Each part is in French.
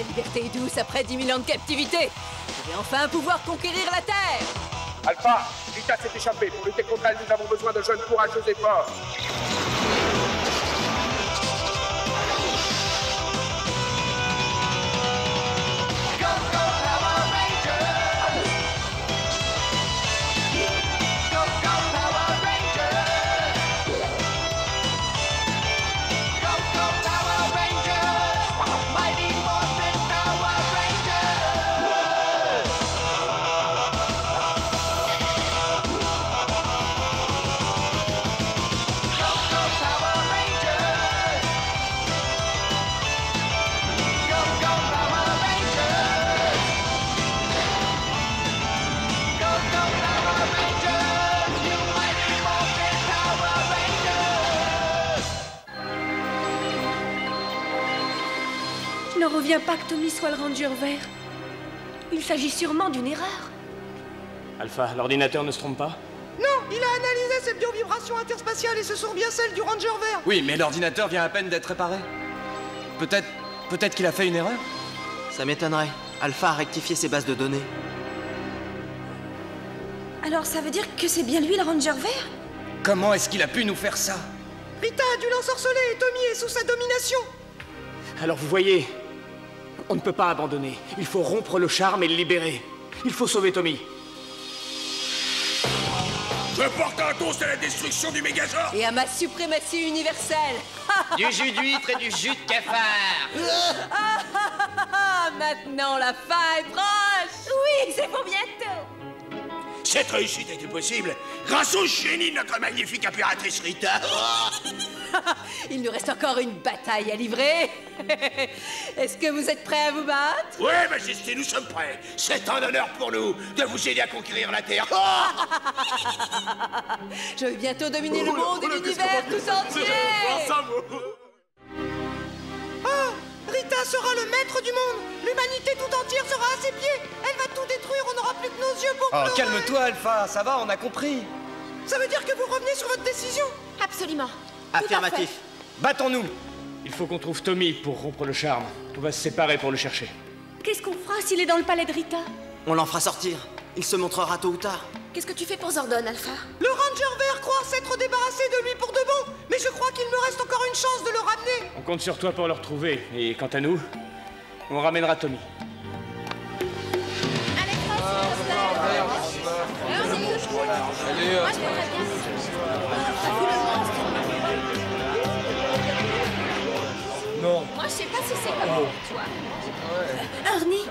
liberté est douce après 10 000 ans de captivité. Je vais enfin pouvoir conquérir la Terre. Alpha, Rita s'est échappée. Pour lutter contre elle, nous avons besoin de jeunes courageux et forts. Je n'en reviens pas que Tommy soit le Ranger vert. Il s'agit sûrement d'une erreur. Alpha, l'ordinateur ne se trompe pas? Non, il a analysé ces biovibrations interspatiales et ce sont bien celles du Ranger vert. Oui, mais l'ordinateur vient à peine d'être réparé. Peut-être qu'il a fait une erreur? Ça m'étonnerait. Alpha a rectifié ses bases de données. Alors ça veut dire que c'est bien lui le Ranger vert? Comment est-ce qu'il a pu nous faire ça? Rita a dû l'ensorceler et Tommy est sous sa domination. Alors vous voyez, on ne peut pas abandonner. Il faut rompre le charme et le libérer. Il faut sauver Tommy. Je porte un toast à la destruction du Mégazord. Et à ma suprématie universelle. Du jus d'huître et du jus de cafard. Maintenant la fin est proche. Oui, c'est pour bientôt. Cette réussite était possible grâce au génie de notre magnifique impératrice Rita. Il nous reste encore une bataille à livrer. Est-ce que vous êtes prêts à vous battre? Oui, Majesté, nous sommes prêts. C'est un honneur pour nous de vous aider à conquérir la Terre. Je vais bientôt dominer le monde et l'univers tout entier. Ah, Rita sera le maître du monde. L'humanité tout entière sera à ses pieds. Elle va tout détruire, on n'aura plus que nos yeux pour pleurer. Oh, calme-toi, Alpha, ça va, on a compris. Ça veut dire que vous revenez sur votre décision? Absolument. Affirmatif. Battons-nous. Il faut qu'on trouve Tommy pour rompre le charme. On va se séparer pour le chercher. Qu'est-ce qu'on fera s'il est dans le palais de Rita? On l'en fera sortir. Il se montrera tôt ou tard. Qu'est-ce que tu fais pour Zordon, Alpha? Le Ranger vert croit s'être débarrassé de lui pour de bon. Mais je crois qu'il me reste encore une chance de le ramener. On compte sur toi pour le retrouver. Et quant à nous, on ramènera Tommy. Non. Moi, je sais pas si c'est comme toi. Ernie,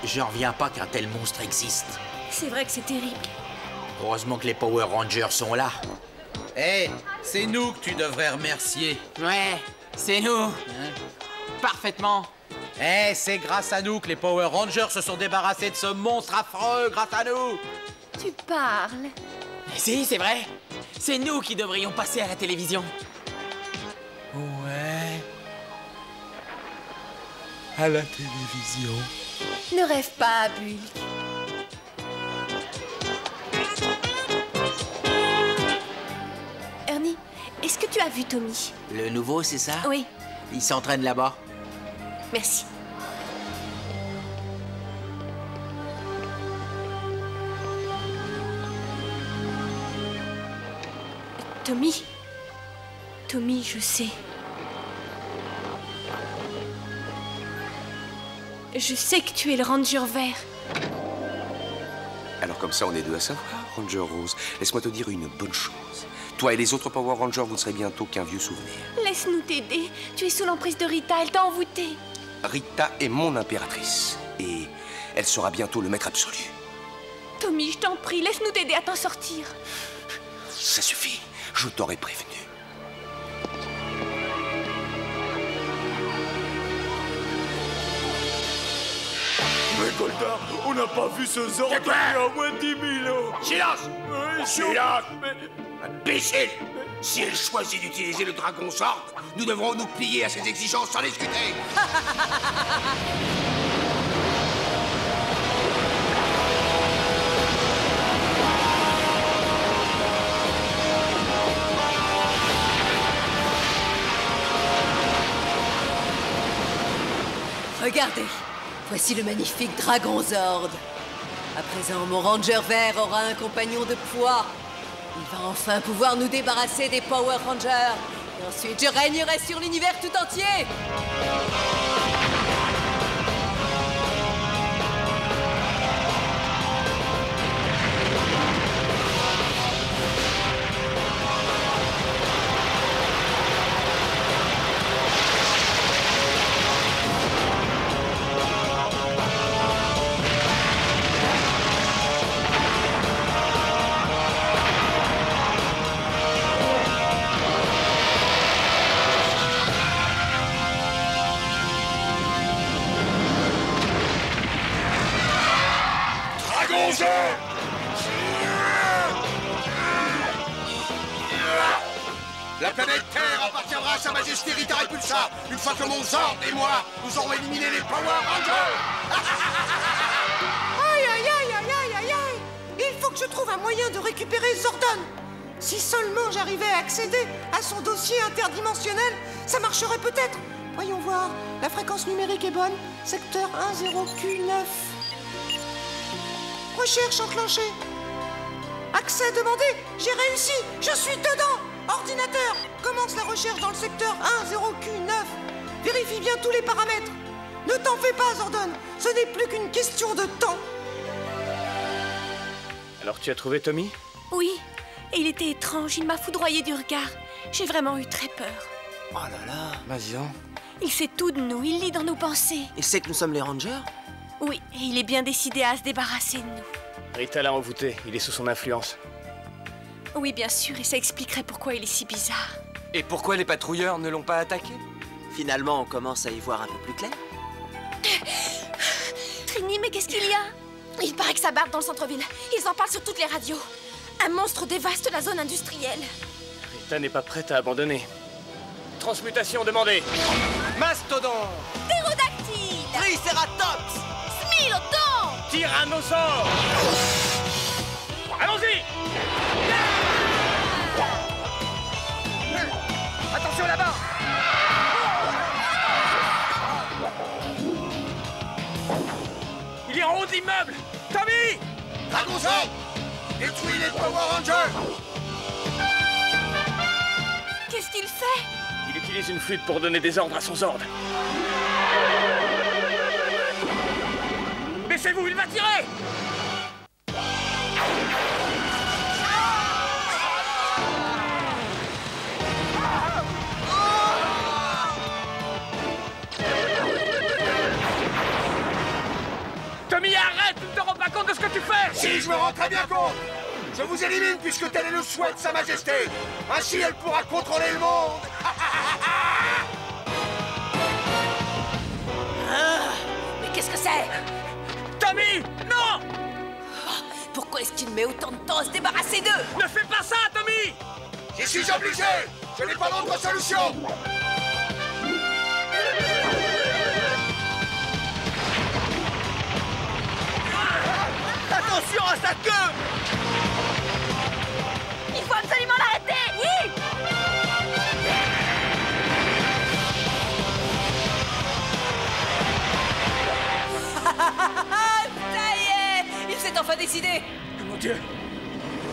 J'en reviens pas qu'un tel monstre existe. c'est vrai que c'est terrible. Heureusement que les Power Rangers sont là. Hé, c'est nous que tu devrais remercier. Ouais, c'est nous. Parfaitement. C'est grâce à nous que les Power Rangers se sont débarrassés de ce monstre affreux, grâce à nous. Tu parles. Si, c'est vrai. C'est nous qui devrions passer à la télévision. Ouais. À la télévision. Ne rêve pas, Bulk. Ernie, est-ce que tu as vu Tommy? Le nouveau, c'est ça? Oui, Il s'entraîne là-bas. merci. Tommy? Tommy, je sais. Je sais que tu es le Ranger vert. Alors comme ça, on est deux à savoir, Ranger Rose. Laisse-moi te dire une bonne chose. Toi et les autres Power Rangers, vous ne serez bientôt qu'un vieux souvenir. Laisse-nous t'aider. Tu es sous l'emprise de Rita, elle t'a envoûté. Rita est mon impératrice. Et elle sera bientôt le maître absolu. Tommy, je t'en prie, laisse-nous t'aider à t'en sortir. Ça suffit, je t'aurais prévenu. Mais Golda, on n'a pas vu ce Zord depuis au moins 10 000 ans. Silence. Silence. Imbécile. Si elle choisit d'utiliser le Dragon Zord, nous devrons nous plier à ses exigences sans discuter. Regardez, voici le magnifique Dragon Zord. À présent, mon Ranger vert aura un compagnon de poids. Il va enfin pouvoir nous débarrasser des Power Rangers. Et ensuite, je régnerai sur l'univers tout entier. La planète Terre appartiendra à Sa Majesté Rita Repulsa une fois que mon Zord et moi, nous aurons éliminé les Power Rangers. Aïe, aïe, aïe, aïe, aïe, aïe, aïe. Il faut que je trouve un moyen de récupérer Zordon. Si seulement j'arrivais à accéder à son dossier interdimensionnel, ça marcherait peut-être. Voyons voir, la fréquence numérique est bonne. Secteur 10Q9. Recherche enclenchée. Accès demandé. J'ai réussi. Je suis dedans. Ordinateur, commence la recherche dans le secteur 10Q9. Vérifie bien tous les paramètres. Ne t'en fais pas, Zordon. Ce n'est plus qu'une question de temps. Alors tu as trouvé Tommy? Oui, et il était étrange, il m'a foudroyé du regard. J'ai vraiment eu très peur. Oh là là. Bah dis donc. Il sait tout de nous, il lit dans nos pensées. Il sait que nous sommes les Rangers? Oui, et il est bien décidé à se débarrasser de nous. Rita l'a envoûté, il est sous son influence. Oui, bien sûr, et ça expliquerait pourquoi il est si bizarre. Et pourquoi les patrouilleurs ne l'ont pas attaqué? Finalement, on commence à y voir un peu plus clair. Trini, mais qu'est-ce qu'il y a? Il paraît que ça barde dans le centre-ville. Ils en parlent sur toutes les radios. Un monstre dévaste la zone industrielle. Rita n'est pas prête à abandonner. Transmutation demandée. Mastodon, Ptérodactyle, Triceratops, Smilodon, Tyrannosaure. Allons-y. attention là-bas. Il est en haut de l'immeuble. Tommy! Dragon Zord, détruis les Power Rangers. Qu'est-ce qu'il fait? Il utilise une flûte pour donner des ordres à son Zord. Baissez-vous, il va tirer! Tommy, arrête! Tu ne te rends pas compte de ce que tu fais! Si, je me rends très bien compte. Je vous élimine puisque tel est le souhait de Sa Majesté. Ainsi, elle pourra contrôler le monde. Mais qu'est-ce que c'est? Tommy! Non! Pourquoi est-ce qu'il met autant de temps à se débarrasser d'eux? Ne fais pas ça, Tommy! J'y suis obligé. Je n'ai pas d'autre solution. attention à sa queue. il faut absolument l'arrêter. Oui. Ça y est! Il s'est enfin décidé! Mon Dieu!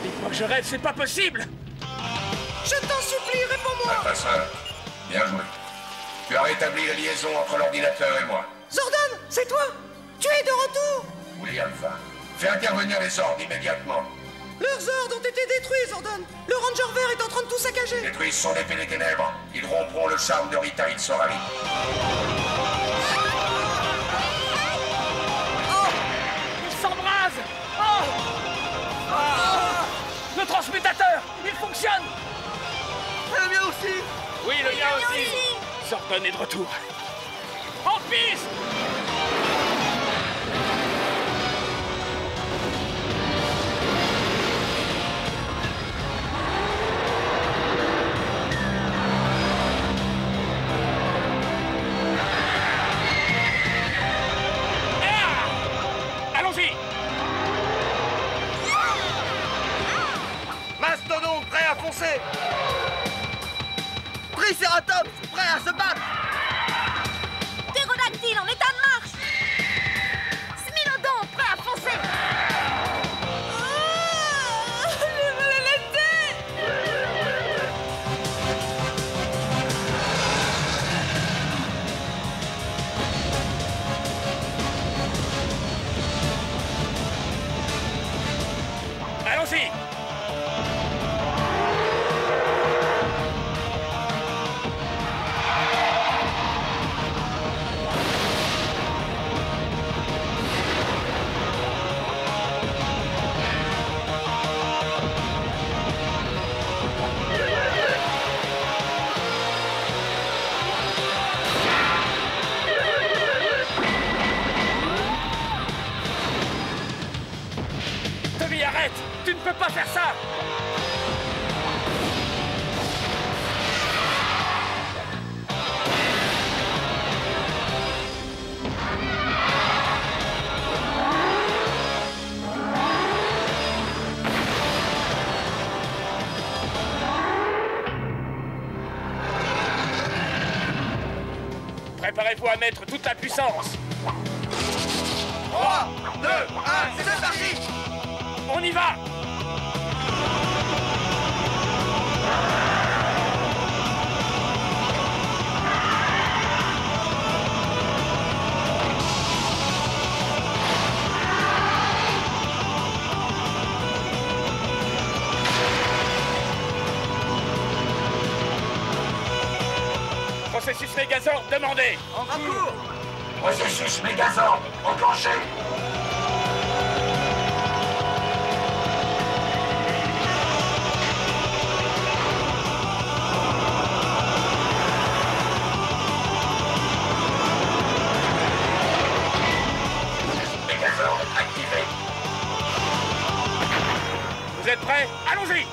Dites-moi que je rêve, c'est pas possible! Je t'en supplie, réponds-moi. Alpha 5, bien joué. Tu as rétabli la liaison entre l'ordinateur et moi. Zordon, c'est toi? Tu es de retour? Oui, Alpha. Fais intervenir les ordres immédiatement. Leurs Zords ont été détruits, Zordon. Le Ranger vert est en train de tout saccager. Détruisent son épée des ténèbres. Ils rompront le charme de Rita Itsorali. Il s'embrase! Oh! Le transmutateur! Il fonctionne! Le mien aussi. Oui, le mien aussi! Zordon est de retour! En piste! Allons-y! Mastodon, prêt à foncer. Triceratops, prêt à se battre. Ptérodactyle en état de préparez-vous à mettre toute la puissance. 3, 2, 1, c'est parti! On y va! Processus Megazord demandé. En cours! Processus Megazord enclenché! Megazord activé. Vous êtes prêts? Allons-y!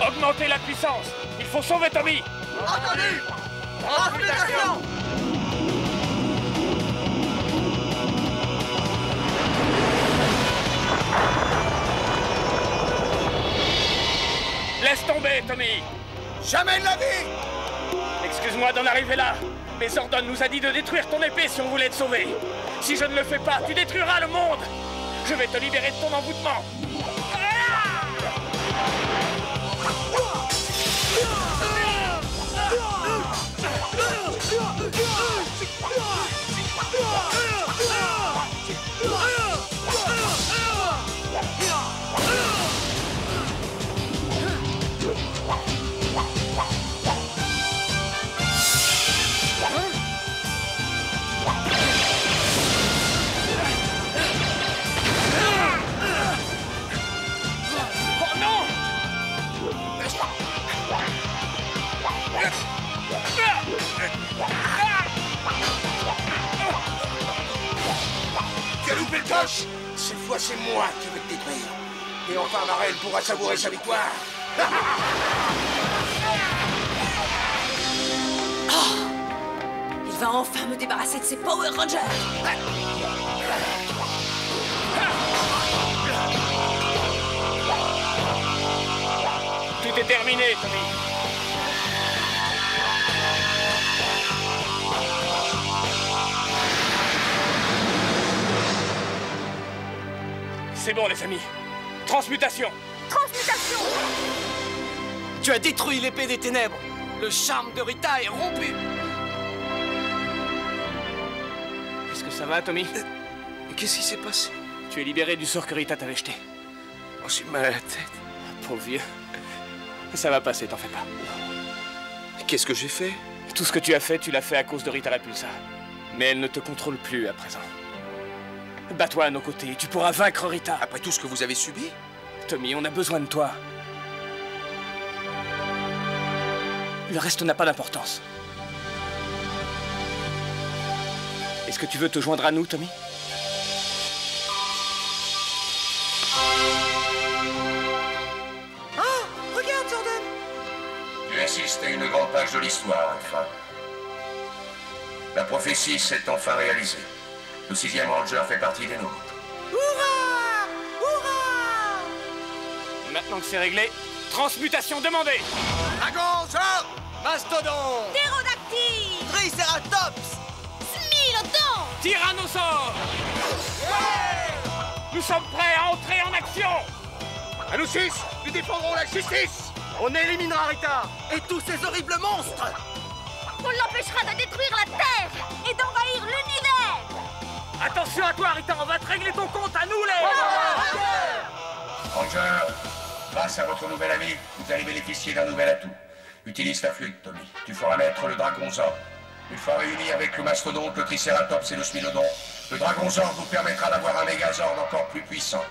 Augmentez la puissance! Il faut sauver Tommy! Entendu! Transmutation! Laisse tomber, Tommy! Jamais de la vie! Excuse-moi d'en arriver là, mais Zordon nous a dit de détruire ton épée si on voulait te sauver. Si je ne le fais pas, tu détruiras le monde! Je vais te libérer de ton envoûtement! Tu as loupé le coche! Cette fois, c'est moi qui vais te détruire. Et enfin, Marel pourra savourer sa victoire. Il va enfin me débarrasser de ces Power Rangers. Tout est terminé, Tommy. C'est bon, les amis. Transmutation. Transmutation! Tu as détruit l'épée des ténèbres. Le charme de Rita est rompu. Est-ce que ça va, Tommy? Qu'est-ce qui s'est passé? Tu es libéré du sort que Rita t'avait jeté. Oh, j'ai mal à la tête. Pauvre vieux. Ça va passer, t'en fais pas. Qu'est-ce que j'ai fait? Tout ce que tu as fait, tu l'as fait à cause de Rita Repulsa. Mais elle ne te contrôle plus à présent. Bats-toi à nos côtés et tu pourras vaincre Rita. Après tout ce que vous avez subi? Tommy, on a besoin de toi. Le reste n'a pas d'importance. Est-ce que tu veux te joindre à nous, Tommy? Ah, regarde, Zordon! Tu assistes à une grande page de l'histoire, enfin. La prophétie s'est enfin réalisée. Le 6e Ranger fait partie des nôtres. Hurrah! Hurrah! Maintenant que c'est réglé, transmutation demandée! Dragonzord! Mastodon! Ptérodactyle! Triceratops! Smilodon! Tyrannosaure! Nous sommes prêts à entrer en action! À nous 6, nous défendrons la justice! On éliminera Rita et tous ces horribles monstres! On l'empêchera de détruire la Terre et d'envahir l'univers! Attention à toi, Rita, on va te régler ton compte à nous, les... Ranger, grâce à votre nouvel ami, vous allez bénéficier d'un nouvel atout. Utilise ta flûte, Tommy. Tu feras naître le Dragonzord. Une fois réuni avec le Mastodonte, le Triceratops et le Smilodon, le Dragonzord vous permettra d'avoir un Megazord encore plus puissant.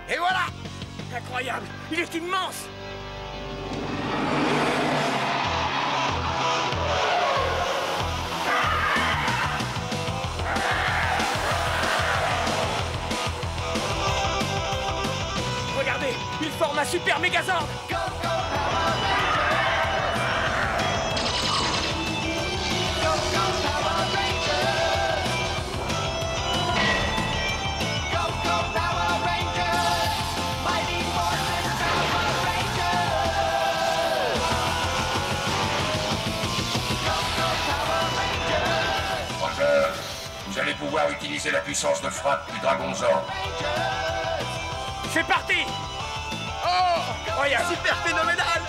Et voilà! Incroyable! Il est immense! ma super Megazord. Vous allez pouvoir utiliser la puissance de frappe du Dragon Zord. C'est parti! Oh! Incroyable! Super phénoménal!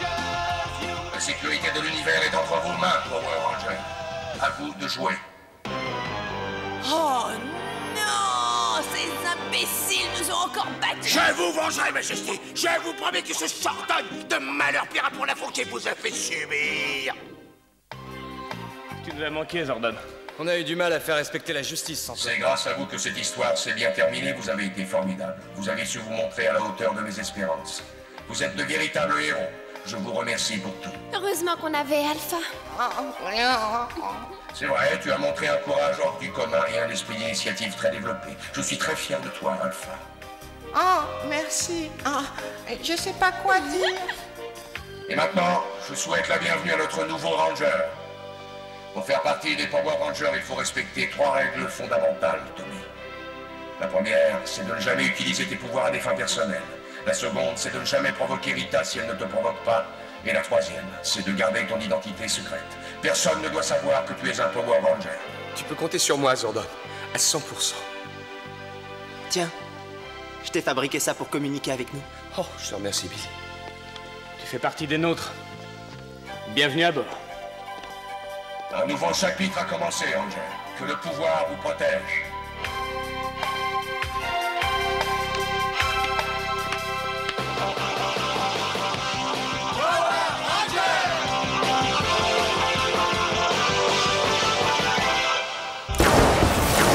La sécurité de l'univers est entre vos mains, Power Ranger. À vous de jouer. Oh non! Ces imbéciles nous ont encore battus! Je vous vengerai, Majesté! Je vous promets que ce Zordon de malheur paiera pour l'affront qu'il vous a fait subir! Tu nous as manqué, Zordon. On a eu du mal à faire respecter la justice sans toi. C'est grâce à vous que cette histoire s'est bien terminée. Vous avez été formidable. Vous avez su vous montrer à la hauteur de mes espérances. Vous êtes de véritables héros. Je vous remercie pour tout. Heureusement qu'on avait Alpha. C'est vrai, tu as montré un courage hors du commun et un esprit d'initiative très développé. Je suis très fier de toi, Alpha. Oh, merci. Oh, je sais pas quoi dire. Et maintenant, je souhaite la bienvenue à notre nouveau Ranger. Pour faire partie des Power Rangers, il faut respecter 3 règles fondamentales, Tommy. La première, c'est de ne jamais utiliser tes pouvoirs à des fins personnelles. La seconde, c'est de ne jamais provoquer Rita si elle ne te provoque pas. Et la troisième, c'est de garder ton identité secrète. Personne ne doit savoir que tu es un Power Ranger. Tu peux compter sur moi, Zordon. À 100%. Tiens, je t'ai fabriqué ça pour communiquer avec nous. Oh, je te remercie, Bill. Tu fais partie des nôtres. Bienvenue à bord. Un nouveau chapitre a commencé, Ranger. Que le pouvoir vous protège.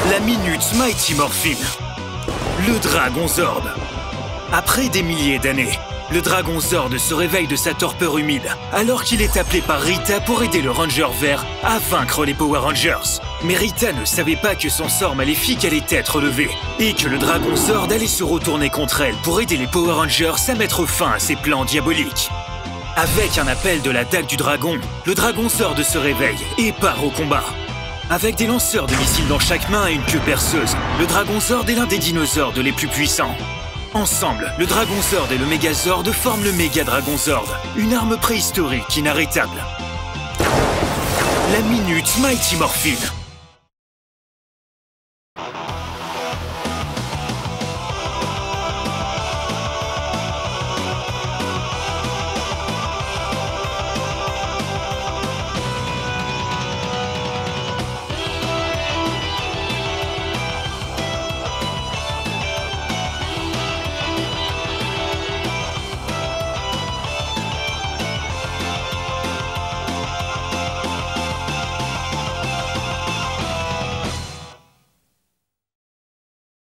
La Minute Mighty Morphin. Le Dragon Zord. Après des milliers d'années, le Dragon Zord se réveille de sa torpeur humide alors qu'il est appelé par Rita pour aider le Ranger Vert à vaincre les Power Rangers. Mais Rita ne savait pas que son sort maléfique allait être levé et que le Dragon Zord allait se retourner contre elle pour aider les Power Rangers à mettre fin à ses plans diaboliques. Avec un appel de la dague du dragon, le Dragon Zord se réveille et part au combat. Avec des lanceurs de missiles dans chaque main et une queue perceuse, le Dragon Zord est l'un des dinosaures les plus puissants. Ensemble, le Dragon Zord et le Megazord forment le Méga Dragon Zord, une arme préhistorique inarrêtable. La Minute Mighty Morphin.